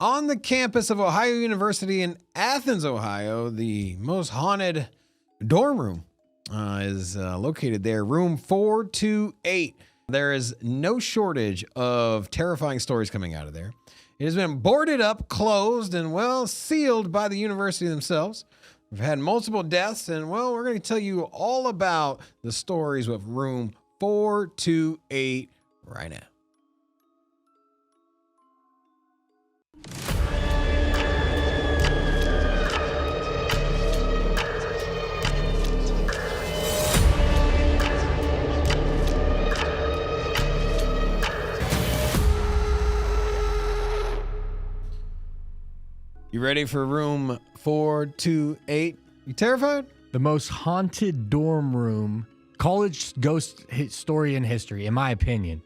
On the campus of Ohio University in Athens, Ohio, the most haunted dorm room is located there, room 428. There is no shortage of terrifying stories coming out of there. It has been boarded up, closed, and, well, sealed by the university themselves. We've had multiple deaths, and, well, we're going to tell you all about the stories with room 428 right now. You ready for room 428? You terrified? The most haunted dorm room, college ghost story in history, in my opinion.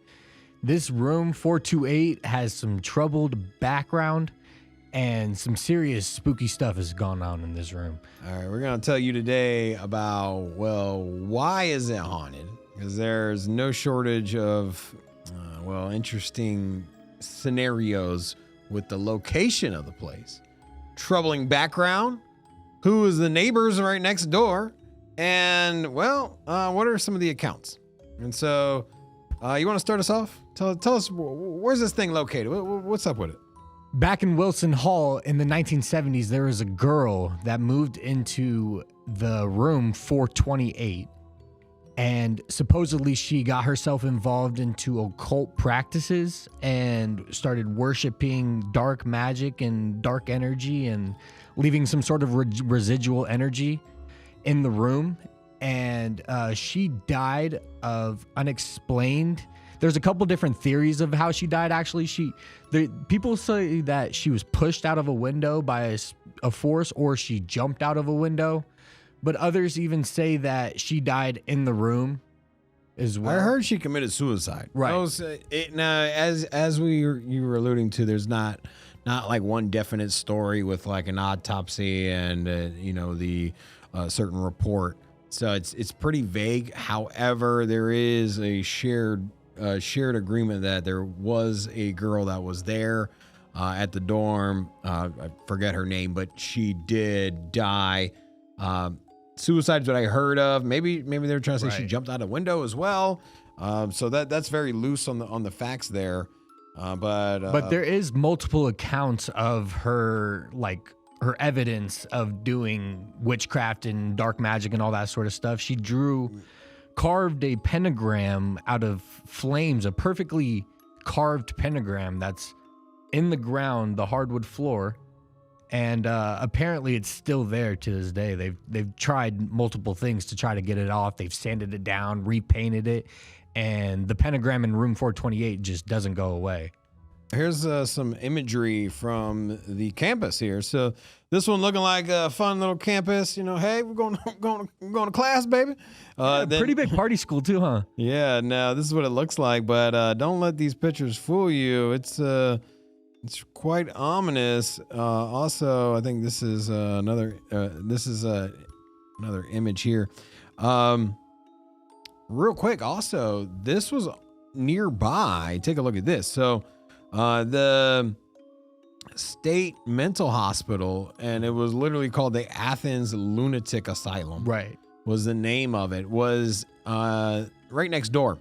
This room 428 has some troubled background and some serious spooky stuff has gone on in this room. All right, we're going to tell you today about, well, why is it haunted? Because there's no shortage of, interesting scenarios with the location of the place. Troubling background, who is the neighbors right next door, and, what are some of the accounts? And so, you want to start us off? Tell us, where's this thing located? What's up with it? Back in Wilson Hall in the 1970s, there was a girl that moved into the room 428, and supposedly she got herself involved into occult practices and started worshiping dark magic and dark energy and leaving some sort of residual energy in the room. And she died of unexplained. There's a couple different theories of how she died. Actually, people say that she was pushed out of a window by a force, or she jumped out of a window. But others even say that she died in the room as well. I heard she committed suicide. Right. Now, as you were alluding to, there's not like one definite story with like an autopsy and the certain report. So it's pretty vague. However, there is a shared agreement that there was a girl that was there at the dorm. I forget her name, but she did die. Suicide is what I heard of. Maybe they were trying to say she jumped out a window as well. So that's very loose on the facts there. But there is multiple accounts of her, like her evidence of doing witchcraft and dark magic and all that sort of stuff. She carved a pentagram out of flames, a perfectly carved pentagram that's in the ground, the hardwood floor. And apparently it's still there to this day. They've tried multiple things to try to get it off. They've sanded it down, repainted it, and the pentagram in room 428 just doesn't go away. Here's some imagery from the campus here. So this one looking like a fun little campus. Hey, we're going to class, baby. Pretty big party school too, huh? Yeah. No, this is what it looks like. But don't let these pictures fool you. It's quite ominous. Also, I think this is another image here. Real quick. Also, this was nearby. Take a look at this. So, the state mental hospital, and it was literally called the Athens Lunatic Asylum. Right. Was the name of it. Was right next door.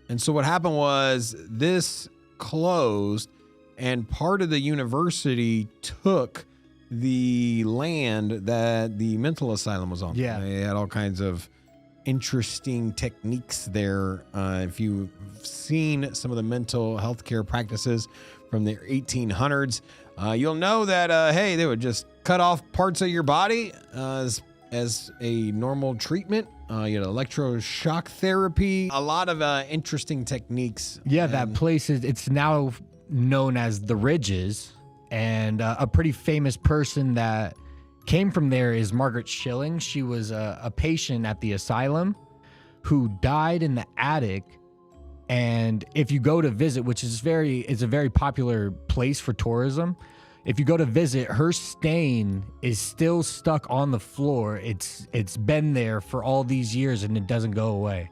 And so what happened was this closed, and part of the university took the land that the mental asylum was on. Yeah. They had all kinds of interesting techniques there. If you've seen some of the mental health care practices from the 1800s, you'll know that, they would just cut off parts of your body as a normal treatment. Electroshock therapy, a lot of interesting techniques. Yeah, that place it's now known as the Ridges, and a pretty famous person that came from there is Margaret Schilling. She was a patient at the asylum who died in the attic. And if you go to visit, which is it's a very popular place for tourism, if you go to visit, her stain is still stuck on the floor. It's been there for all these years and it doesn't go away.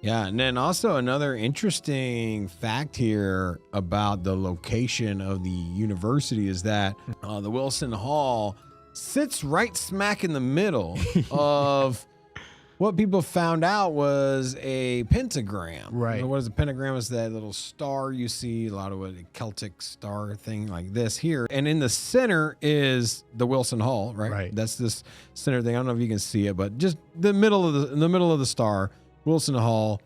Yeah, and then also another interesting fact here about the location of the university is that the Wilson Hall sits right smack in the middle of what people found out was a pentagram. Right. So what is a pentagram? Is that little star you see, a lot of a Celtic star thing like this here. And in the center is the Wilson Hall, right? Right. That's this center thing. I don't know if you can see it, but just the middle of the star, Wilson Hall.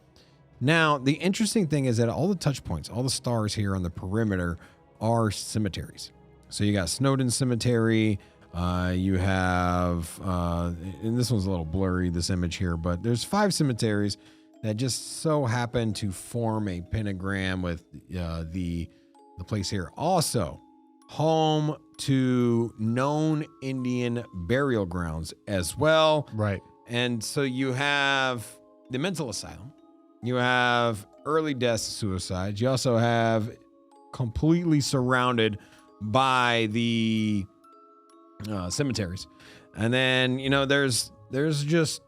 Now, the interesting thing is that all the touch points, all the stars here on the perimeter are cemeteries. So you got Snowden Cemetery. You have, and this one's a little blurry, this image here, but there's 5 cemeteries that just so happen to form a pentagram with the place here. Also, home to known Indian burial grounds as well. Right. And so you have the mental asylum. You have early deaths, suicides. You also have completely surrounded by the cemeteries, and then there's just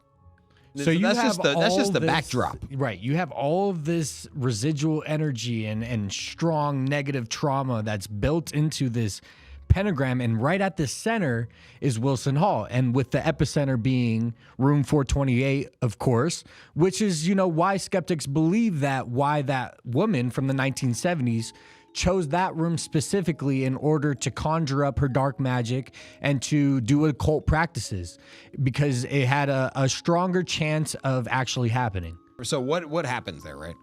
that's just the backdrop, right? You have all of this residual energy and strong negative trauma that's built into this pentagram, and right at the center is Wilson Hall, and with the epicenter being room 428, of course, which is why skeptics believe why that woman from the 1970s chose that room specifically in order to conjure up her dark magic and to do occult practices, because it had a stronger chance of actually happening. So what happens there, right?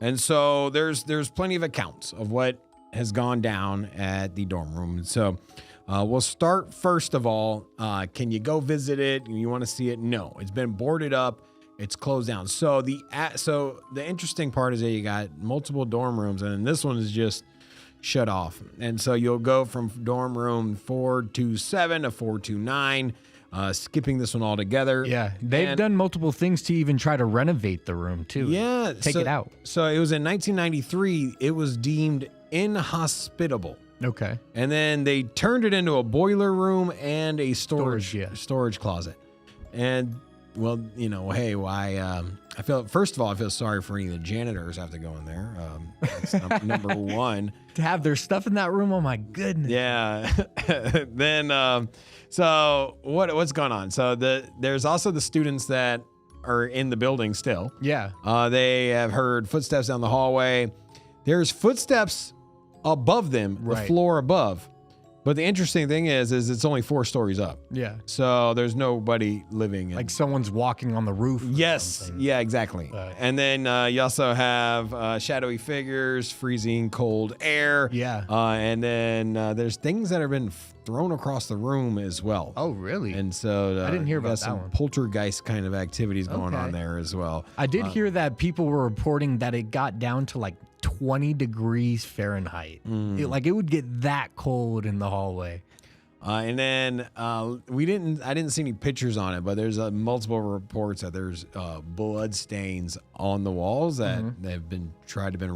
And so there's plenty of accounts of what has gone down at the dorm room. So we'll start first of all. Can you go visit it? You want to see it? No, it's been boarded up. It's closed down. So the interesting part is that you got multiple dorm rooms, and this one is just shut off. And so you'll go from dorm room 427 to 429, skipping this one altogether. Yeah, they've done multiple things to even try to renovate the room too. Yeah, take it out. So it was in 1993. It was deemed inhospitable. Okay. And then they turned it into a boiler room and a storage closet. And well, hey, why? I feel sorry for any of the janitors have to go in there. That's number one. To have their stuff in that room, oh my goodness. Yeah. Then, so what's going on? So there's also the students that are in the building still. Yeah. They have heard footsteps down the hallway. There's footsteps above them, the floor above. But the interesting thing is it's only 4 stories up. Yeah. So there's nobody living in. Like someone's walking on the roof. Yes. Yeah, exactly. And then you also have shadowy figures, freezing cold air. Yeah. And then there's things that have been thrown across the room as well. Oh, really? And so I didn't hear about some that one. poltergeist kind of activities going on there as well. I did hear that people were reporting that it got down to like 20 degrees Fahrenheit. It would get that cold in the hallway. And then I didn't see any pictures on it, but there's multiple reports that there's blood stains on the walls that have been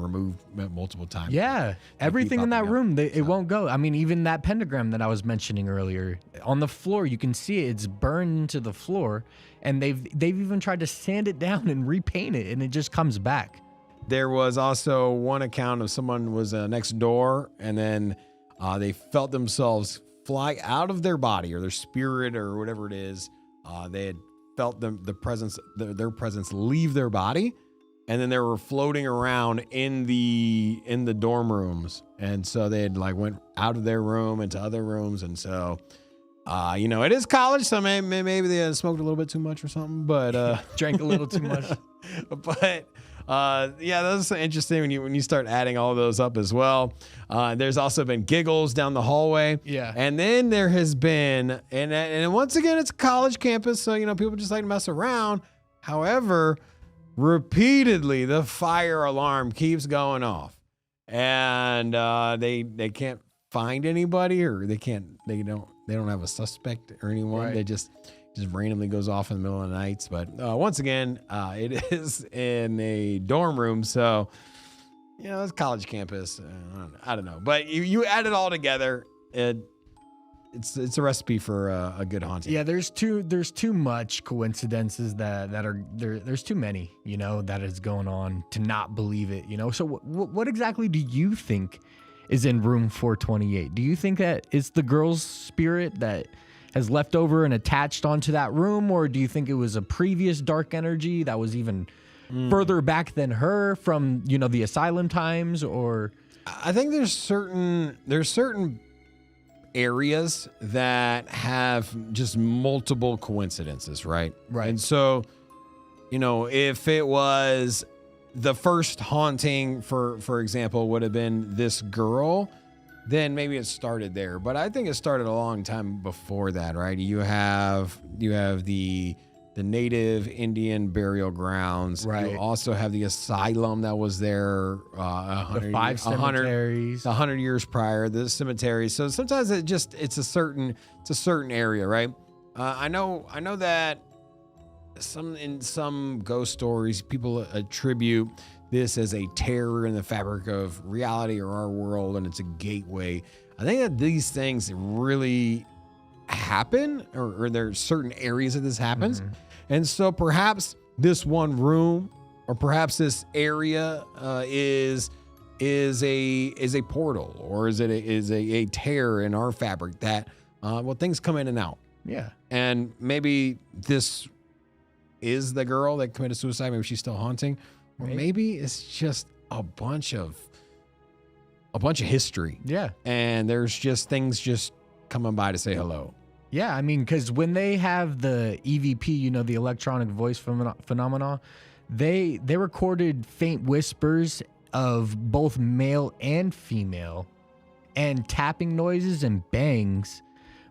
removed multiple times. Yeah, everything in that room, it won't go. I mean, even that pentagram that I was mentioning earlier, on the floor, you can see it. It's burned into the floor, and they've even tried to sand it down and repaint it, and it just comes back. There was also one account of someone was next door, and then they felt themselves fly out of their body or their spirit or whatever it is. They had felt their presence leave their body, and then they were floating around in the dorm rooms, and so they had went out of their room into other rooms, and so it is college, so maybe they had smoked a little bit too much or something, but drank a little too much. But that's interesting when you start adding all of those up as well. There's also been giggles down the hallway. Yeah. And then there has been, and once again, it's a college campus, so, people just like to mess around. However, repeatedly, the fire alarm keeps going off. And they can't find anybody, or they don't have a suspect or anyone. Right. They just randomly goes off in the middle of the nights. But once again, it is in a dorm room, so it's college campus. I don't know, but you add it all together, it's it's a recipe for a good haunting. Yeah, there's too much coincidences that are there. There's too many, that is going on to not believe it. So what exactly do you think is in room 428? Do you think that it's the girl's spirit that has left over and attached onto that room, or do you think it was a previous dark energy that was even further back than her from the asylum times? Or I think there's certain areas that have just multiple coincidences, right? Right. And so, if it was the first haunting, for example, would have been this girl, then maybe it started there. But I think it started a long time before that, right? You have the native Indian burial grounds. Right. You also have the asylum that was there. the 5 cemeteries. 100 years prior, the cemeteries. So sometimes it's a certain area, right? I know that in some ghost stories, people attribute this as a terror in the fabric of reality or our world, and it's a gateway. I think that these things really happen, or there's certain areas that this happens. Mm-hmm. And so perhaps this one room, or perhaps this area is a portal, or is a tear in our fabric that things come in and out. Yeah. And maybe this is the girl that committed suicide. Maybe she's still haunting, or maybe it's just a bunch of history. Yeah. And there's just things just coming by to say hello. Yeah, I mean, because when they have the EVP, the electronic voice phenomena, they recorded faint whispers of both male and female, and tapping noises and bangs.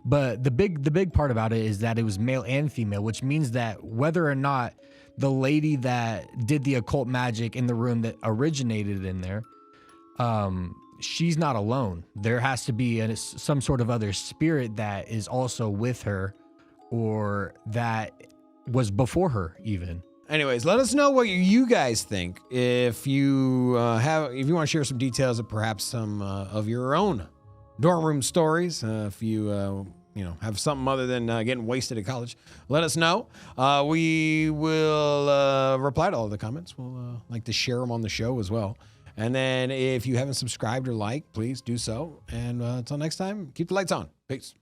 But the big part about it is that it was male and female, which means that whether or not the lady that did the occult magic in the room that originated in there, she's not alone. There has to be some sort of other spirit that is also with her, or that was before her even. Anyways, let us know what you guys think. If you want to share some details of perhaps some of your own dorm room stories, if you have something other than getting wasted at college, let us know. We will reply to all the comments. We'll like to share them on the show as well. And then if you haven't subscribed or liked, please do so. And until next time, keep the lights on. Peace.